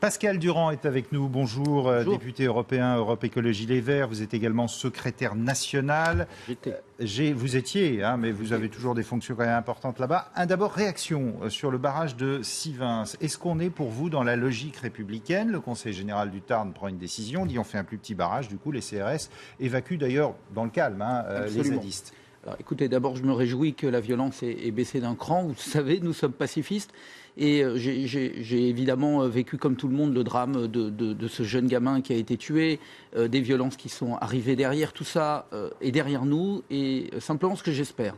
Pascal Durand est avec nous. Bonjour, Bonjour. Député européen Europe Écologie Les Verts. Vous êtes également secrétaire national. Vous étiez, mais vous avez toujours des fonctions quand même importantes là-bas. D'abord, réaction sur le barrage de Sivins. Est-ce qu'on est pour vous dans la logique républicaine? Le Conseil général du Tarn prend une décision, dit on fait un plus petit barrage. Du coup, les CRS évacuent d'ailleurs dans le calme les zadistes. Alors écoutez, d'abord je me réjouis que la violence ait baissé d'un cran. Vous savez, nous sommes pacifistes et j'ai évidemment vécu comme tout le monde le drame de ce jeune gamin qui a été tué, des violences qui sont arrivées derrière. Tout ça est derrière nous et simplement ce que j'espère.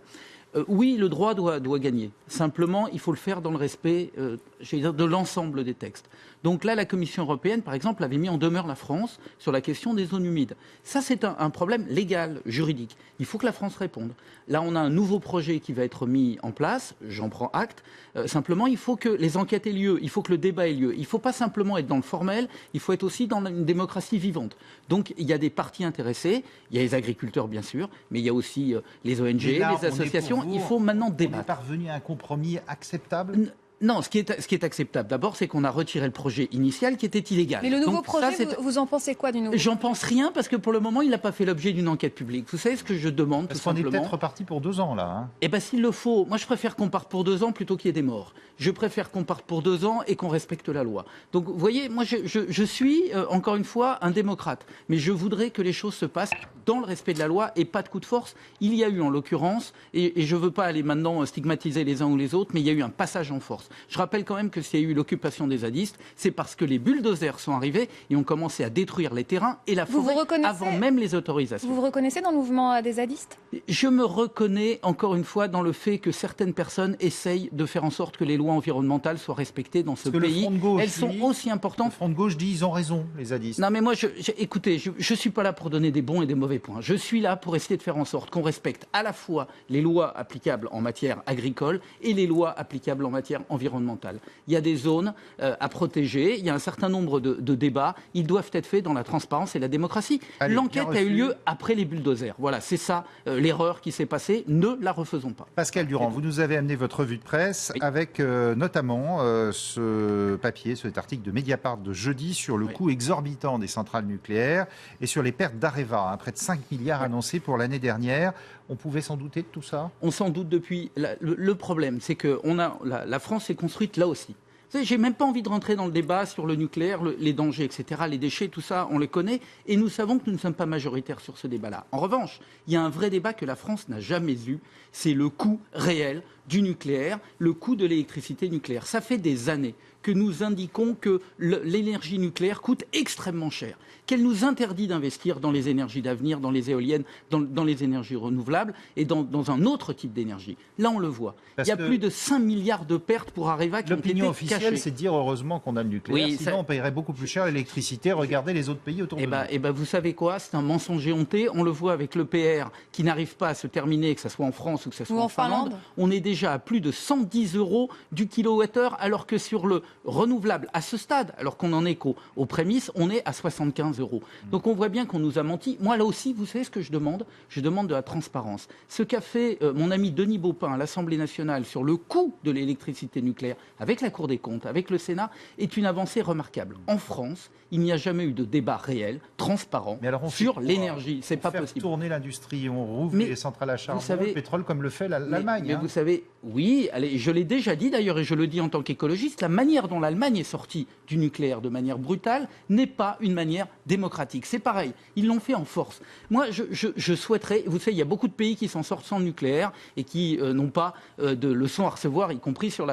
Oui, le droit doit gagner. Simplement, il faut le faire dans le respect de l'ensemble des textes. Donc là, la Commission européenne, par exemple, avait mis en demeure la France sur la question des zones humides. Ça, c'est un problème légal, juridique. Il faut que la France réponde. Là, on a un nouveau projet qui va être mis en place. J'en prends acte. Simplement, il faut que les enquêtes aient lieu. Il faut que le débat ait lieu. Il ne faut pas simplement être dans le formel. Il faut être aussi dans une démocratie vivante. Donc, il y a des parties intéressées. Il y a les agriculteurs, bien sûr, mais il y a aussi les ONG, les associations. Il faut maintenant débattre. On est parvenu à un compromis acceptable? Non, ce qui est acceptable d'abord, c'est qu'on a retiré le projet initial qui était illégal. Mais le nouveau projet, vous en pensez quoi du nouveau projet? J'en pense rien parce que pour le moment, il n'a pas fait l'objet d'une enquête publique. Vous savez ce que je demande parce tout simplement? Parce qu'on est peut-être reparti pour 2 ans là. Eh bien, s'il le faut, moi je préfère qu'on parte pour 2 ans plutôt qu'il y ait des morts. Je préfère qu'on parte pour 2 ans et qu'on respecte la loi. Donc, vous voyez, moi je suis, encore une fois, un démocrate. Mais je voudrais que les choses se passent dans le respect de la loi et pas de coup de force. Il y a eu en l'occurrence, et je ne veux pas aller maintenant stigmatiser les uns ou les autres, mais il y a eu un passage en force. Je rappelle quand même que s'il y a eu l'occupation des zadistes, c'est parce que les bulldozers sont arrivés et ont commencé à détruire les terrains et la forêt avant même les autorisations. Vous vous reconnaissez dans le mouvement des zadistes? Je me reconnais encore une fois dans le fait que certaines personnes essayent de faire en sorte que les lois environnementales soient respectées dans ce pays. Elles sont aussi importantes. Le Front de gauche dit ils ont raison, les zadistes. Non mais moi, écoutez, je ne suis pas là pour donner des bons et des mauvais points. Je suis là pour essayer de faire en sorte qu'on respecte à la fois les lois applicables en matière agricole et les lois applicables en matière environnementale. Il y a des zones à protéger, il y a un certain nombre de débats. Ils doivent être faits dans la transparence et la démocratie. L'enquête a eu lieu après les bulldozers. Voilà, c'est ça l'erreur qui s'est passée. Ne la refaisons pas. Pascal Durand, vous nous avez amené votre revue de presse avec notamment ce papier, cet article de Mediapart de jeudi sur le coût exorbitant des centrales nucléaires et sur les pertes d'Areva, près de 5 milliards annoncés pour l'année dernière. On pouvait s'en douter de tout ça? On s'en doute depuis. Le problème, c'est que la France s'est construite là aussi. J'ai même pas envie de rentrer dans le débat sur le nucléaire, les dangers, etc., les déchets, tout ça, on les connaît. Et nous savons que nous ne sommes pas majoritaires sur ce débat-là. En revanche, il y a un vrai débat que la France n'a jamais eu. C'est le coût réel du nucléaire, le coût de l'électricité nucléaire. Ça fait des années que nous indiquons que l'énergie nucléaire coûte extrêmement cher, qu'elle nous interdit d'investir dans les énergies d'avenir, dans les éoliennes, dans les énergies renouvelables et dans un autre type d'énergie. Là, on le voit. Il y a plus de 5 milliards de pertes pour Areva qui ont été cachées. L'opinion officielle, c'est de dire heureusement qu'on a le nucléaire, oui, sinon on paierait beaucoup plus cher l'électricité. Regardez les autres pays autour de nous. Vous savez quoi? C'est un mensonge éhonté. On le voit avec l'EPR qui n'arrive pas à se terminer, que ce soit en France ou que ce soit en Finlande. On est déjà à plus de 110 € du kilowattheure, alors que sur le renouvelable, à ce stade, alors qu'on en est qu'aux prémices, on est à 75 €. Donc on voit bien qu'on nous a menti. Moi, là aussi, vous savez ce que je demande? Je demande de la transparence. Ce qu'a fait mon ami Denis Baupin à l'Assemblée nationale sur le coût de l'électricité nucléaire, avec la Cour des comptes, avec le Sénat, est une avancée remarquable. En France, il n'y a jamais eu de débat réel, transparent, sur l'énergie. C'est pas possible. Tourner l'industrie, on rouvre les centrales à charbon, le pétrole, comme le fait l'Allemagne. Mais vous savez, oui, allez, je l'ai déjà dit d'ailleurs, et je le dis en tant qu'écologiste, la manière dont l'Allemagne est sortie du nucléaire de manière brutale n'est pas une manière démocratique. C'est pareil, ils l'ont fait en force. Moi, je souhaiterais, vous savez, il y a beaucoup de pays qui s'en sortent sans nucléaire et qui n'ont pas de leçons à recevoir, y compris sur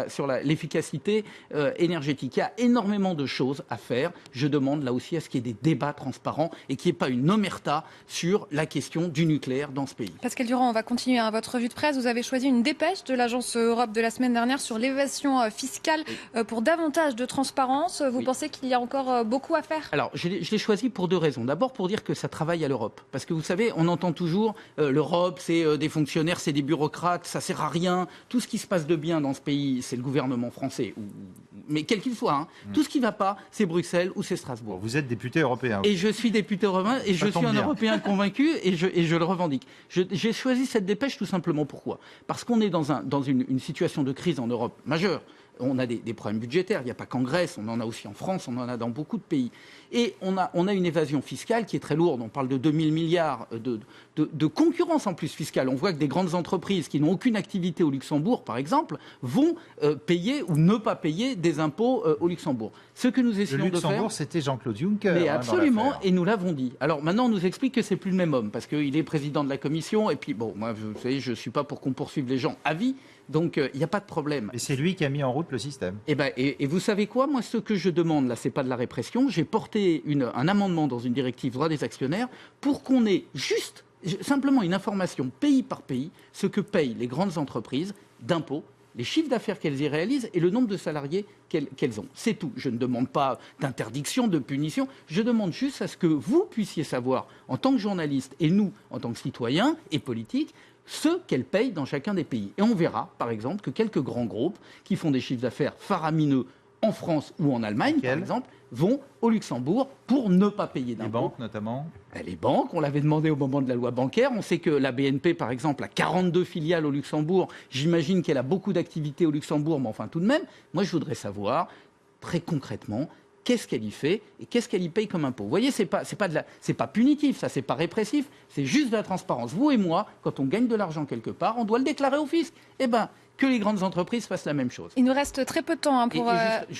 l'efficacité énergétique. Il y a énormément de choses à faire. Je demande là aussi à ce qu'il y ait des débats transparents et qu'il n'y ait pas une omerta sur la question du nucléaire dans ce pays. Pascal Durand, on va continuer votre revue de presse. Vous avez choisi une dépêche de l'Agence Europe de la semaine dernière sur l'évasion fiscale pour davantage de transparence. Vous pensez qu'il y a encore beaucoup à faire? Alors, je l'ai choisi pour 2 raisons. D'abord, pour dire que ça travaille à l'Europe. Parce que vous savez, on entend toujours l'Europe, c'est des fonctionnaires, c'est des bureaucrates, ça sert à rien. Tout ce qui se passe de bien dans ce pays, c'est le gouvernement français. Mais quel qu'il soit, tout ce qui ne va pas, c'est Bruxelles ou c'est Strasbourg. Vous êtes député européen. Et je suis député européen et je suis un Européen convaincu et je le revendique. J'ai choisi cette dépêche tout simplement pourquoi? Parce qu'on est dans une situation de crise en Europe majeure. On a des problèmes budgétaires. Il n'y a pas qu'en Grèce, on en a aussi en France, on en a dans beaucoup de pays. Et on a une évasion fiscale qui est très lourde. On parle de 2000 milliards de concurrence en plus fiscale. On voit que des grandes entreprises qui n'ont aucune activité au Luxembourg, par exemple, vont payer ou ne pas payer des impôts au Luxembourg. Ce que nous essayons de faire... Le Luxembourg, c'était Jean-Claude Juncker. Mais absolument, dans et nous l'avons dit. Alors maintenant, on nous explique que c'est plus le même homme, parce qu'il est président de la Commission, et puis bon, moi, vous savez, je ne suis pas pour qu'on poursuive les gens à vie, donc il n'y a pas de problème. Et c'est lui qui a mis en route le système. Et vous savez quoi? Moi, ce que je demande, là, c'est pas de la répression. J'ai porté un amendement dans une directive droit des actionnaires pour qu'on ait juste, simplement une information pays par pays, ce que payent les grandes entreprises d'impôts, les chiffres d'affaires qu'elles y réalisent et le nombre de salariés qu'elles ont. C'est tout. Je ne demande pas d'interdiction, de punition. Je demande juste à ce que vous puissiez savoir, en tant que journaliste et nous, en tant que citoyens et politiques, ce qu'elles payent dans chacun des pays. Et on verra, par exemple, que quelques grands groupes qui font des chiffres d'affaires faramineux en France ou en Allemagne, par exemple, vont au Luxembourg pour ne pas payer d'impôts. Les banques, notamment? Les banques, on l'avait demandé au moment de la loi bancaire. On sait que la BNP, par exemple, a 42 filiales au Luxembourg. J'imagine qu'elle a beaucoup d'activités au Luxembourg, mais enfin, tout de même, moi, je voudrais savoir, très concrètement, qu'est-ce qu'elle y fait et qu'est-ce qu'elle y paye comme impôt. Vous voyez, c'est pas punitif, ça, c'est pas répressif, c'est juste de la transparence. Vous et moi, quand on gagne de l'argent quelque part, on doit le déclarer au fisc. Eh bien, que les grandes entreprises fassent la même chose. Il nous reste très peu de temps pour...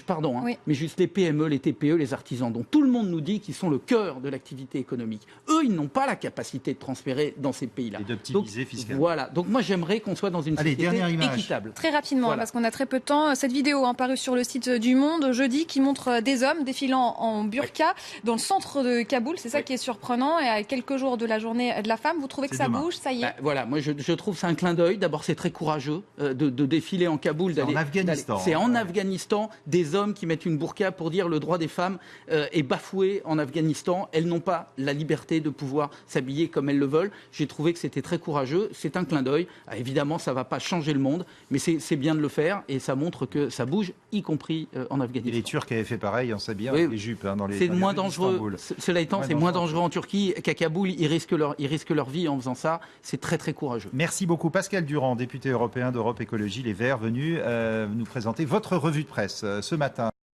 Pardon, mais juste les PME, les TPE, les artisans, dont tout le monde nous dit qu'ils sont le cœur de l'activité économique. Eux, ils n'ont pas la capacité de transférer dans ces pays-là. Et d'optimiser fiscalement. Voilà, donc moi j'aimerais qu'on soit dans une société équitable. Très rapidement, parce qu'on a très peu de temps. Cette vidéo parue sur le site du Monde jeudi qui montre des hommes défilant en burqa dans le centre de Kaboul. C'est ça qui est surprenant. Et à quelques jours de la journée de la femme, vous trouvez que ça bouge? Ça y est. Voilà, moi je trouve c'est un clin d'œil. D'abord, c'est très courageux de défiler en Kaboul. C'est en Afghanistan. C'est en Afghanistan, des hommes qui mettent une burqa pour dire le droit des femmes est bafoué en Afghanistan. Elles n'ont pas la liberté de pouvoir s'habiller comme elles le veulent. J'ai trouvé que c'était très courageux. C'est un clin d'œil. Évidemment, ça ne va pas changer le monde, mais c'est bien de le faire et ça montre que ça bouge, y compris en Afghanistan. Et les Turcs avaient fait pareil en s'habillant avec les jupes dans les. C'est moins dangereux. Cela étant, c'est moins dangereux en Turquie qu'à Kaboul. Ils risquent leur vie en faisant ça. C'est très très courageux. Merci beaucoup, Pascal Durand, député européen d'Europe Écologie Les Verts, venu nous présenter votre revue de presse ce matin.